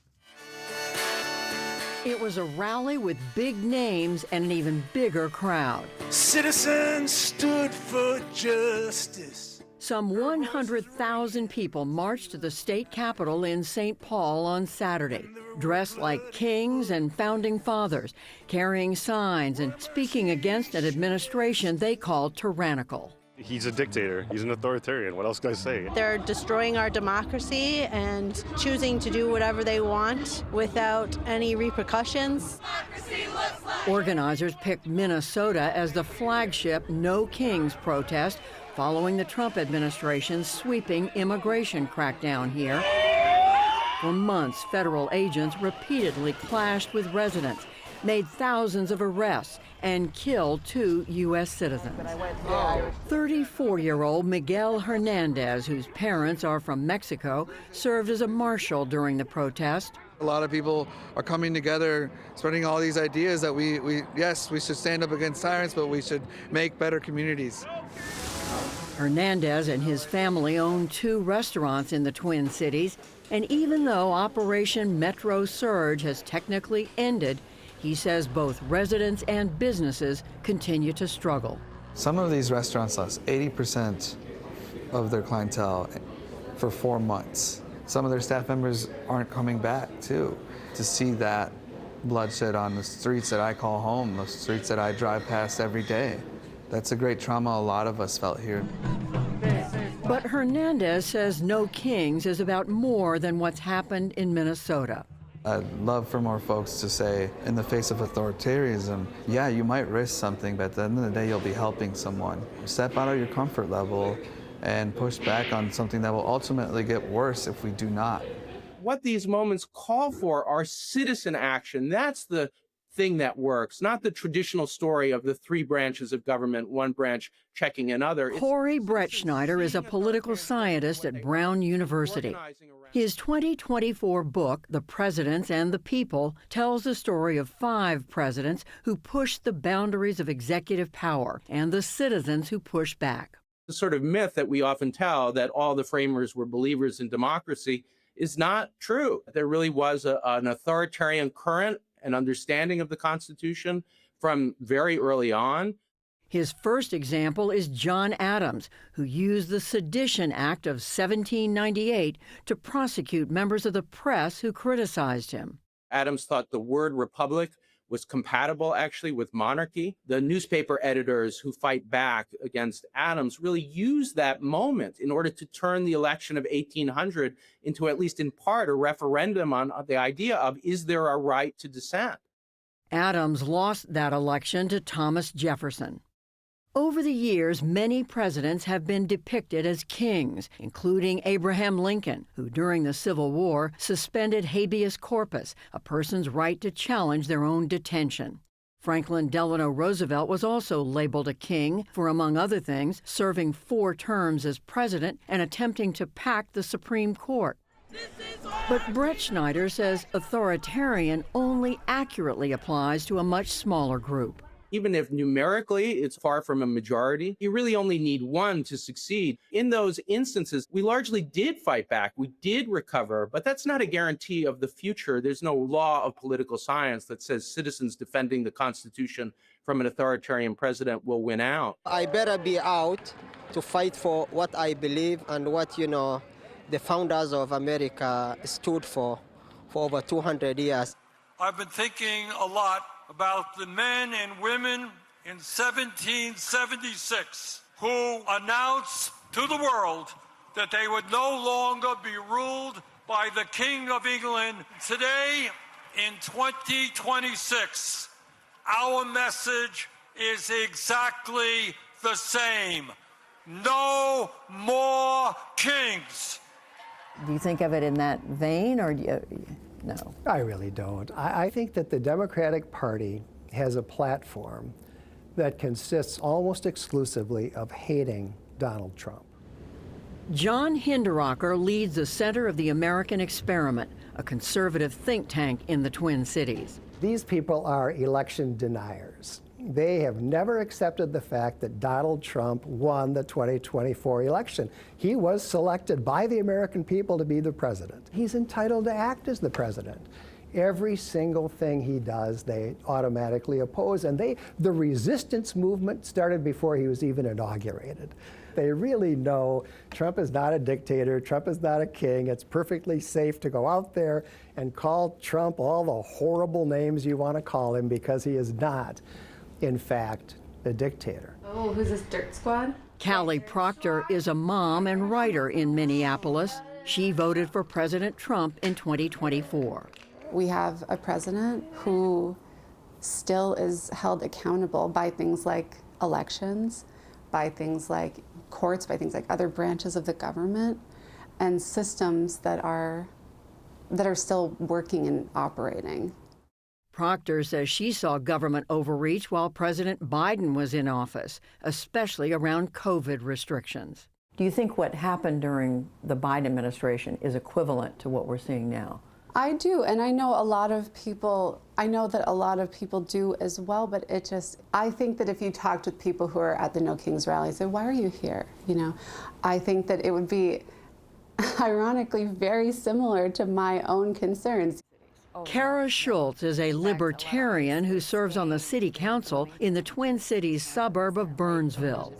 It was a rally with big names and an even bigger crowd. Citizens stood for justice. Some 100,000 people marched to the state capitol in St. Paul on Saturday, dressed like kings and founding fathers, carrying signs and speaking against an administration they called tyrannical. He's a dictator. He's an authoritarian. What else can I say? They're destroying our democracy and choosing to do whatever they want without any repercussions. Organizers picked Minnesota as the flagship No Kings protest following the Trump administration's sweeping immigration crackdown here. For months, federal agents repeatedly clashed with residents, made thousands of arrests, and killed 2 U.S. citizens. 34-year-old Miguel Hernandez, whose parents are from Mexico, served as a marshal during the protest. A lot of people are coming together, spreading all these ideas that yes, we should stand up against tyrants, but we should make better communities. Hernandez and his family own 2 restaurants in the Twin Cities, and even though Operation Metro Surge has technically ended, he says both residents and businesses continue to struggle. Some of these restaurants lost 80% of their clientele for 4 months. Some of their staff members aren't coming back, too. To see that bloodshed on the streets that I call home, the streets that I drive past every day, that's a great trauma a lot of us felt here. But Hernandez says No Kings is about more than what's happened in Minnesota. I'd love for more folks to say, in the face of authoritarianism, yeah, you might risk something, but at the end of the day, you'll be helping someone. Step out of your comfort level and push back on something that will ultimately get worse if we do not. What these moments call for are citizen action. That's the thing that works, not the traditional story of the 3 branches of government, one branch checking another. Corey Brettschneider is a political scientist at Brown University. His 2024 book, The Presidents and the People, tells the story of 5 presidents who pushed the boundaries of executive power and the citizens who pushed back. The sort of myth that we often tell that all the framers were believers in democracy is not true. There really was an authoritarian current, an understanding of the Constitution from very early on. His first example is John Adams, who used the Sedition Act of 1798 to prosecute members of the press who criticized him. Adams thought the word republic was compatible actually with monarchy. The newspaper editors who fight back against Adams really use that moment in order to turn the election of 1800 into, at least in part, a referendum on the idea of, is there a right to dissent? Adams lost that election to Thomas Jefferson. Over the years, many presidents have been depicted as kings, including Abraham Lincoln, who during the Civil War suspended habeas corpus, a person's right to challenge their own detention. Franklin Delano Roosevelt was also labeled a king for, among other things, serving 4 terms as president and attempting to pack the Supreme Court. But Brett Schneider says authoritarian only accurately applies to a much smaller group. Even if numerically it's far from a majority, you really only need one to succeed. In those instances, we largely did fight back. We did recover, but that's not a guarantee of the future. There's no law of political science that says citizens defending the Constitution from an authoritarian president will win out. I better be out to fight for what I believe and what, the founders of America stood for over 200 years. I've been thinking a lot about the men and women in 1776 who announced to the world that they would no longer be ruled by the King of England. Today, in 2026, our message is exactly the same. No more kings. Do you think of it in that vein, or no? I really don't. I think that the Democratic Party has a platform that consists almost exclusively of hating Donald Trump. John Hinderaker leads the Center of the American Experiment, a conservative think tank in the Twin Cities. These people are election deniers. They have never accepted the fact that Donald Trump won the 2024 election. He was selected by the American people to be the president. He's entitled to act as the president. Every single thing he does, they automatically oppose. And the resistance movement started before he was even inaugurated. They really know Trump is not a dictator, Trump is not a king. It's perfectly safe to go out there and call Trump all the horrible names you want to call him, because he is not, in fact, a dictator. Oh, who's this dirt squad? Callie Proctor is a mom and writer in Minneapolis. She voted for President Trump in 2024. We have a president who still is held accountable by things like elections, by things like courts, by things like other branches of the government, and systems that are still working and operating. Proctor says she saw government overreach while President Biden was in office, especially around COVID restrictions. Do you think what happened during the Biden administration is equivalent to what we're seeing now? I do, and I know that a lot of people do as well, but I think that if you talked with people who are at the No Kings rally, say, why are you here? I think that it would be ironically very similar to my own concerns. Kara Schultz is a libertarian who serves on the city council in the Twin Cities suburb of Burnsville.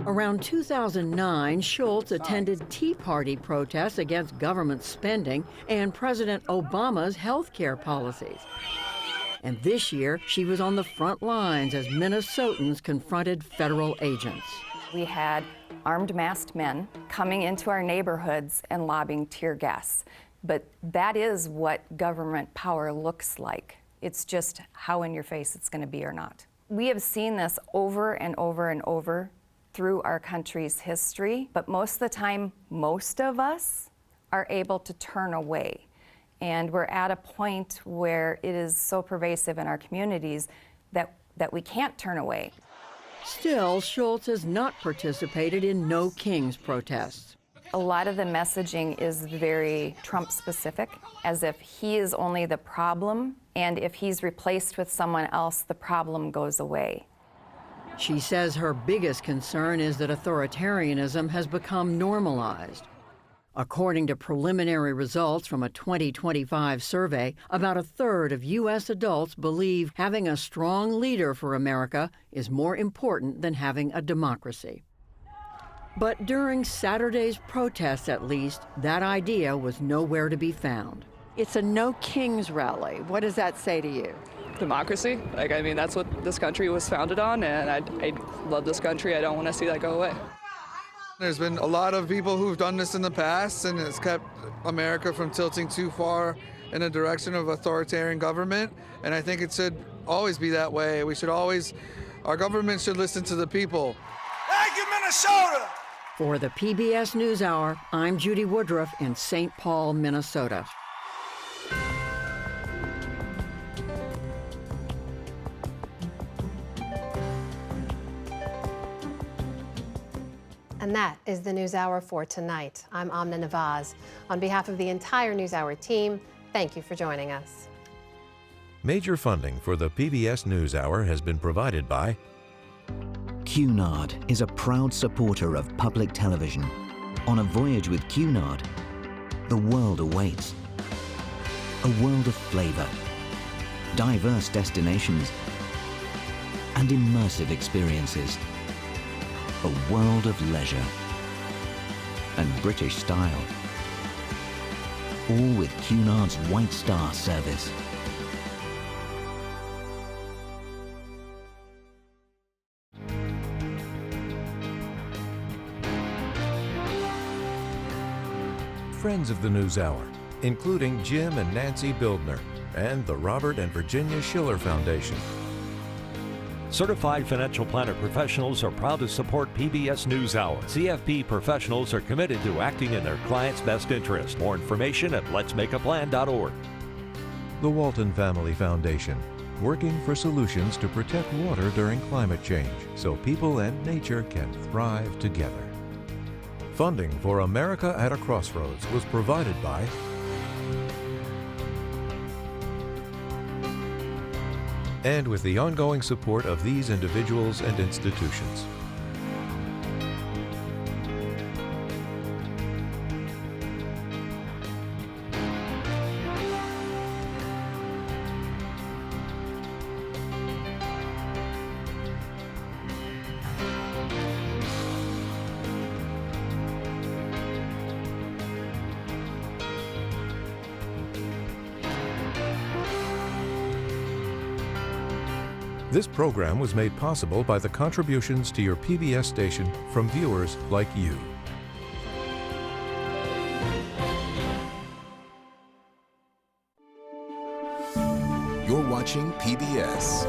Around 2009, Schultz attended Tea Party protests against government spending and President Obama's health care policies. And this year, she was on the front lines as Minnesotans confronted federal agents. We had armed masked men coming into our neighborhoods and lobbing tear gas. But that is what government power looks like. It's just how in your face it's going to be or not. We have seen this over and over and over through our country's history, but most of the time, most of us are able to turn away. And we're at a point where it is so pervasive in our communities that we can't turn away. Still, Schultz has not participated in No Kings protests. A lot of the messaging is very Trump-specific, as if he is only the problem, and if he's replaced with someone else, the problem goes away. She says her biggest concern is that authoritarianism has become normalized. According to preliminary results from a 2025 survey, about a third of U.S. adults believe having a strong leader for America is more important than having a democracy. But during Saturday's protests, at least, that idea was nowhere to be found. It's a No Kings rally. What does that say to you? Democracy. That's what this country was founded on, and I love this country. I don't want to see that go away. There's been a lot of people who've done this in the past, and it's kept America from tilting too far in the direction of authoritarian government, and I think it should always be that way. We should always Our government should listen to the people. Thank you, Minnesota! For the PBS News Hour, I'm Judy Woodruff in St. Paul, Minnesota. And that is the NewsHour for tonight. I'm Amna Nawaz. On behalf of the entire NewsHour team, thank you for joining us. Major funding for the PBS NewsHour has been provided by Cunard is a proud supporter of public television. On a voyage with Cunard, the world awaits. A world of flavor, diverse destinations, and immersive experiences. A world of leisure and British style. All with Cunard's White Star service. Friends of the NewsHour, including Jim and Nancy Bildner and the Robert and Virginia Schiller Foundation. Certified financial planner professionals are proud to support PBS NewsHour. CFP professionals are committed to acting in their clients' best interest. More information at letsmakeaplan.org. The Walton Family Foundation, working for solutions to protect water during climate change so people and nature can thrive together. Funding for America at a Crossroads was provided by and with the ongoing support of these individuals and institutions. This program was made possible by the contributions to your PBS station from viewers like you. You're watching PBS.